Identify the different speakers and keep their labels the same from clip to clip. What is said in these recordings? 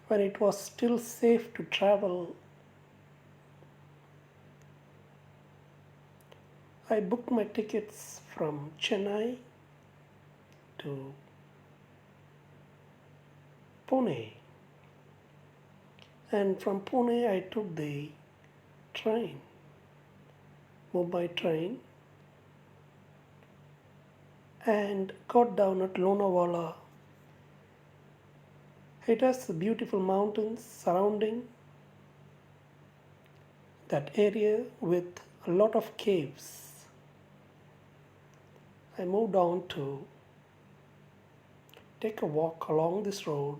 Speaker 1: when it was still safe to travel, I booked my tickets from Chennai to Pune, and from Pune I took the train, Mumbai train, and got down at Lonavala. It has beautiful mountains surrounding that area with a lot of caves. I moved on to take a walk along this road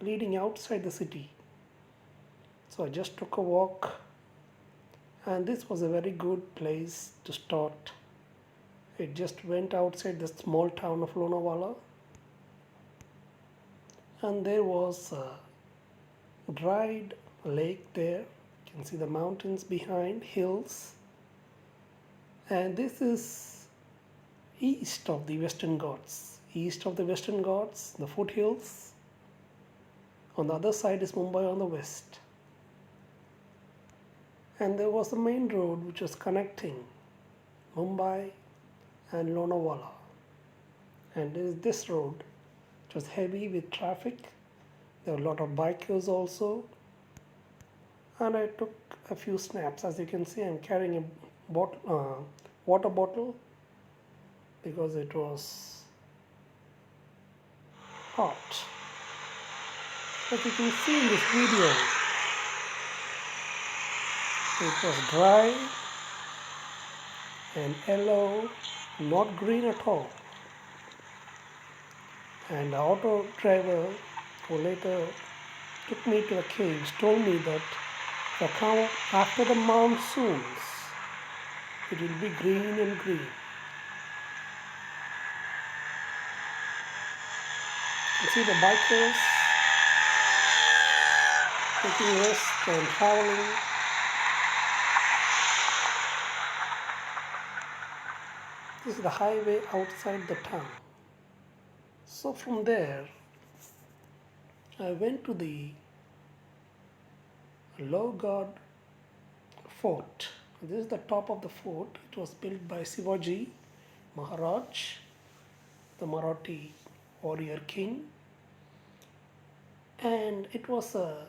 Speaker 1: leading outside the city. So I just took a walk, and this was a very good place to start. It just went outside the small town of Lonavala, and there was a dried lake there. You can see the mountains behind, hills, and this is east of the Western Ghats. East of the Western Ghats, the foothills. On the other side is Mumbai on the west. And there was the main road which was connecting Mumbai and Lonavala. And there is this road which was heavy with traffic. There were a lot of bikers also. And I took a few snaps. As you can see, I'm carrying a water bottle because it was hot. As you can see in this video, it was dry and yellow, not green at all. And the auto driver who later took me to the caves told me that if I come after the monsoons, it will be green and green. You see the bikers taking rest and traveling. This is the highway outside the town. So from there, I went to the Lonavala fort. This is the top of the fort. It was built by Shivaji Maharaj, the Marathi warrior king. And it was a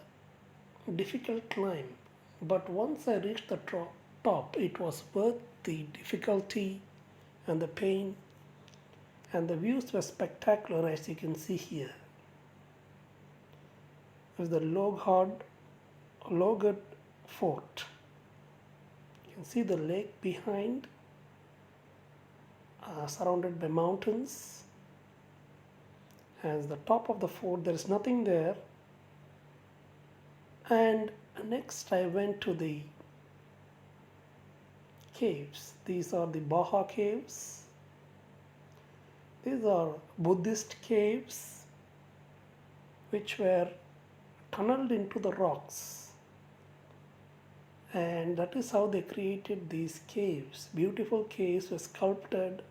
Speaker 1: difficult climb. But once I reached the top, it was worth the difficulty and the pain. And the views were spectacular, as you can see here. This is the Lonavala fort. You can see the lake behind, surrounded by mountains. As the top of the fort, there is nothing there. And next I went to the caves. These are the Baha caves. These are Buddhist caves which were tunneled into the rocks. And that is how they created these caves. Beautiful caves were sculpted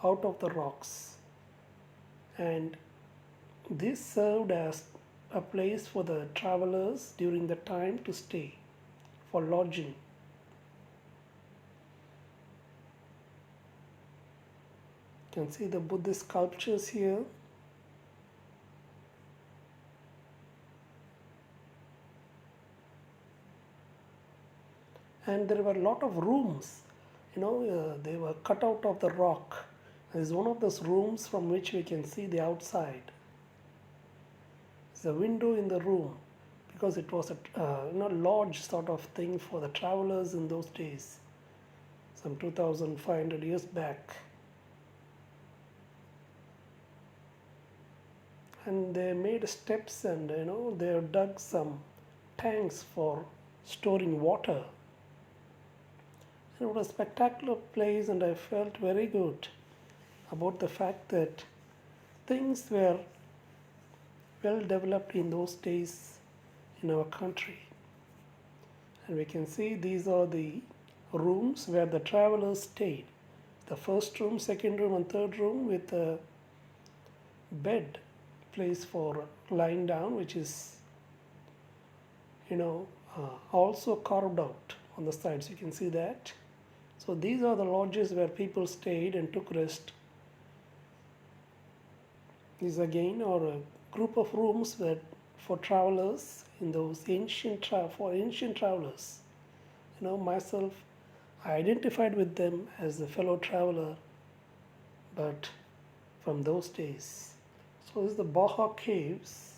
Speaker 1: out of the rocks. And this served as a place for the travelers during the time to stay for lodging. You can see the Buddhist sculptures here. And there were a lot of rooms, they were cut out of the rock. There is one of those rooms from which we can see the outside. There's a window in the room because it was a lodge sort of thing for the travelers in those days, some 2,500 years back. And they made steps, and they dug some tanks for storing water. It was a spectacular place, and I felt very good about the fact that things were well developed in those days in our country. And we can see these are the rooms where the travelers stayed. The first room, second room, and third room with bed place for lying down, which is you know also carved out on the sides. You can see that. So these are the lodges where people stayed and took rest. These again are a group of rooms that for travelers in those for ancient travelers. Myself, I identified with them as a fellow traveler, but from those days. So this is the Baha caves.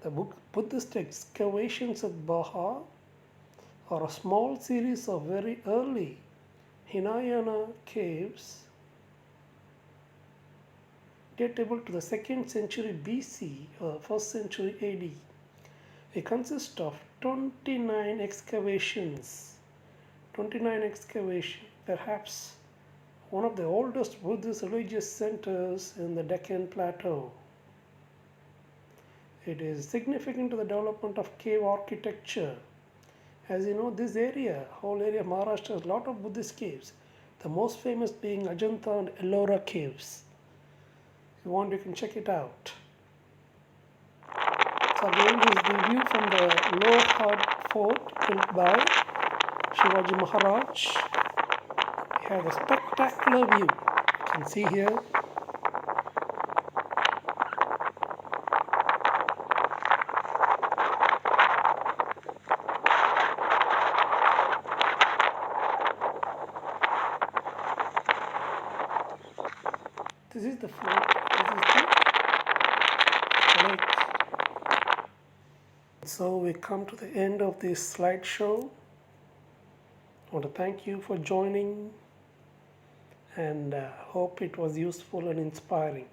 Speaker 1: The Buddhist excavations at Baha are a small series of very early Hinayana caves datable to the 2nd century BC or 1st century AD. They consist of 29 excavations. 29 excavations, perhaps one of the oldest Buddhist religious centers in the Deccan Plateau. It is significant to the development of cave architecture. As you know, this area, whole area of Maharashtra, has a lot of Buddhist caves. The most famous being Ajanta and Ellora caves. If you want, you can check it out. So again, this is the view from the Lonavala fort built by Shivaji Maharaj. We have a spectacular view. You can see here. This is the fort. This is the lake. So we come to the end of this slideshow. I want to thank you for joining and hope it was useful and inspiring.